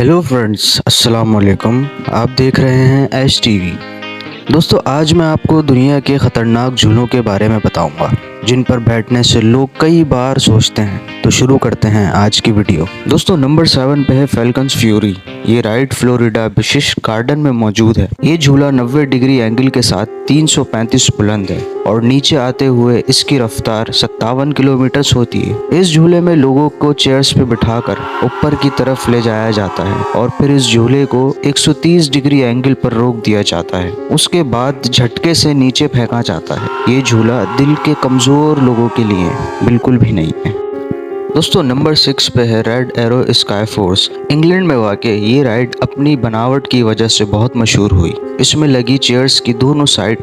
Hello friends, अस्सलाम वालेकुम। आप देख रहे हैं एच टीवी। दोस्तों, आज मैं आपको दुनिया के ख़तरनाक झूलों के बारे में बताऊंगा जिन पर बैठने से लोग कई बार सोचते हैं। तो शुरू करते हैं आज की वीडियो। दोस्तों, नंबर 7 पे है फैल्कन्स फ्यूरी। ये राइड फ्लोरिडा विशिष्ट गार्डन में मौजूद है। ये झूला 90 डिग्री एंगल के साथ 335 बुलंद है और नीचे आते हुए इसकी रफ्तार 57 किलोमीटर होती है। इस झूले में लोगों को चेयर्स पे बिठाकर ऊपर की तरफ ले जाया जाता है और फिर इस झूले को 130 डिग्री एंगल पर रोक दिया जाता है। उसके बाद झटके से नीचे फेंका जाता है। ये झूला दिल के कमजोर लोगों के लिए बिल्कुल भी नहीं है। दोस्तों, नंबर 6 पे है red arrow sky force. England में वाक़ ये राइड अपनी बनावट की वजह से बहुत मशहूर हुई। इसमें लगी चेयर्स की दोनों साइड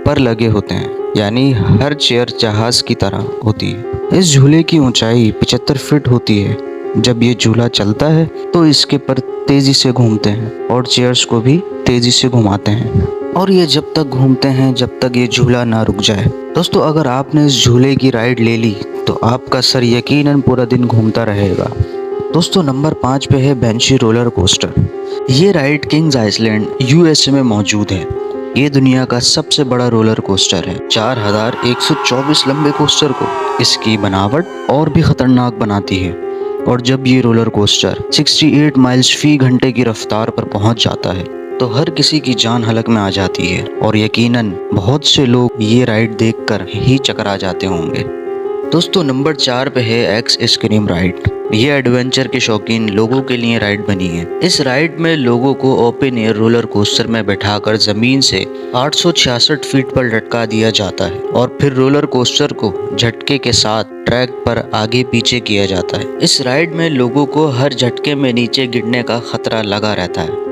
पर लगे होते हैं, यानी हर चेयर जहाज की तरह होती है। इस झूले की ऊंचाई 75 फीट होती है। जब ये झूला चलता है तो इसके पर तेजी से घूमते हैं और चेयर्स को भी तेजी से घुमाते हैं, और ये जब तक घूमते हैं जब तक ये झूला ना रुक जाए। दोस्तों, अगर आपने इस झूले की राइड ले ली तो आपका सर यकीनन पूरा दिन घूमता रहेगा। दोस्तों, नंबर 5 पे है बेंशी रोलर कोस्टर। ये राइड किंग्स आइलैंड यूएसए में मौजूद है। ये दुनिया का सबसे बड़ा रोलर कोस्टर है। 4124 लंबे कोस्टर को इसकी बनावट और भी खतरनाक बनाती है। और जब ये रोलर कोस्टर 68 माइल्स फी घंटे की रफ्तार पर पहुंच जाता है तो हर किसी की जान हलक में आ जाती है, और यकीनन बहुत से लोग ये राइड देखकर ही चकरा जाते होंगे। दोस्तों, नंबर 4 पे है एक्स स्क्रीम राइड। ये एडवेंचर के शौकीन लोगों के लिए राइड बनी है। इस राइड में लोगों को ओपन एयर रोलर कोस्टर में बैठाकर जमीन से 866 फीट पर लटका दिया जाता है और फिर रोलर कोस्टर को झटके के साथ ट्रैक पर आगे पीछे किया जाता है। इस राइड में लोगों को हर झटके में नीचे गिरने का खतरा लगा रहता है।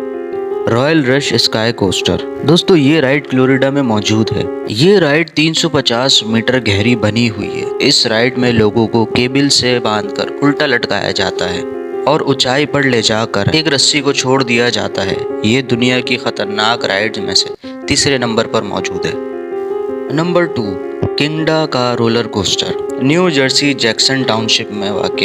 Royal rush sky coaster. दोस्तों, ये राइड फ्लोरिडा में मौजूद है। ये राइड 350 मीटर गहरी बनी हुई है। इस राइड में लोगों को केबल से बांधकर उल्टा लटकाया जाता है और ऊंचाई पर ले जाकर एक रस्सी को छोड़ दिया जाता है। ये दुनिया की खतरनाक राइड में से तीसरे नंबर पर मौजूद है। नंबर 2, किंगडा का roller coaster. New Jersey Jackson township में वाक़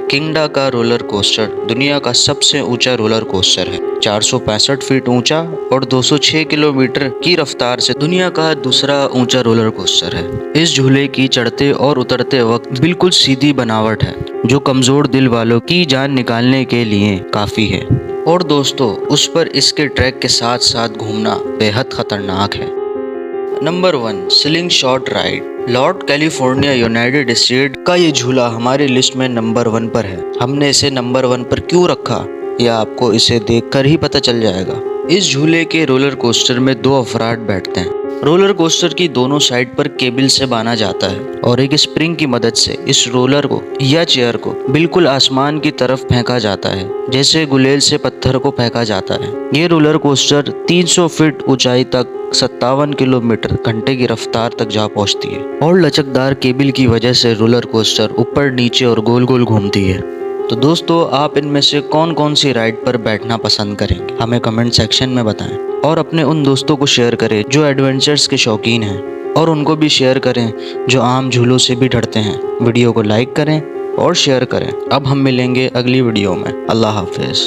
किंगडा का रोलर कोस्टर दुनिया का सबसे ऊंचा रोलर कोस्टर है। 465 फीट ऊंचा और 206 किलोमीटर की रफ्तार से दुनिया का दूसरा ऊंचा रोलर कोस्टर है। इस झूले की चढ़ते और उतरते वक्त बिल्कुल सीधी बनावट है, जो कमजोर दिल वालों की जान निकालने के लिए काफ़ी है। और दोस्तों, उस पर इसके ट्रैक के साथ साथ घूमना बेहद खतरनाक है। Number 1, sling shot ride. Lord California United state का ये झूला हमारी लिस्ट में नंबर 1 पर है। हमने इसे नंबर 1 पर क्यों रखा, यह आपको इसे देखकर ही पता चल जाएगा। इस झूले के रोलर कोस्टर में 2 अफराद बैठते हैं। रोलर कोस्टर की दोनों साइड पर केबल से बांधा जाता है और एक स्प्रिंग की मदद से इस रोलर को या चेयर को बिल्कुल आसमान की तरफ फेंका जाता है, जैसे गुलेल से पत्थर को फेंका जाता है। ये रोलर कोस्टर 300 फीट ऊंचाई तक 57 किलोमीटर घंटे की रफ्तार तक जा पहुंचती है, और लचकदार केबल की वजह से रोलर कोस्टर ऊपर नीचे और गोल गोल घूमती है। तो दोस्तों, आप इनमें से कौन कौन सी राइड पर बैठना पसंद करेंगे, हमें कमेंट सेक्शन में बताएं। और अपने उन दोस्तों को शेयर करें जो एडवेंचर्स के शौकीन हैं, और उनको भी शेयर करें जो आम झूलों से भी डरते हैं। वीडियो को लाइक करें और शेयर करें। अब हम मिलेंगे अगली वीडियो में। अल्लाह हाफिज़।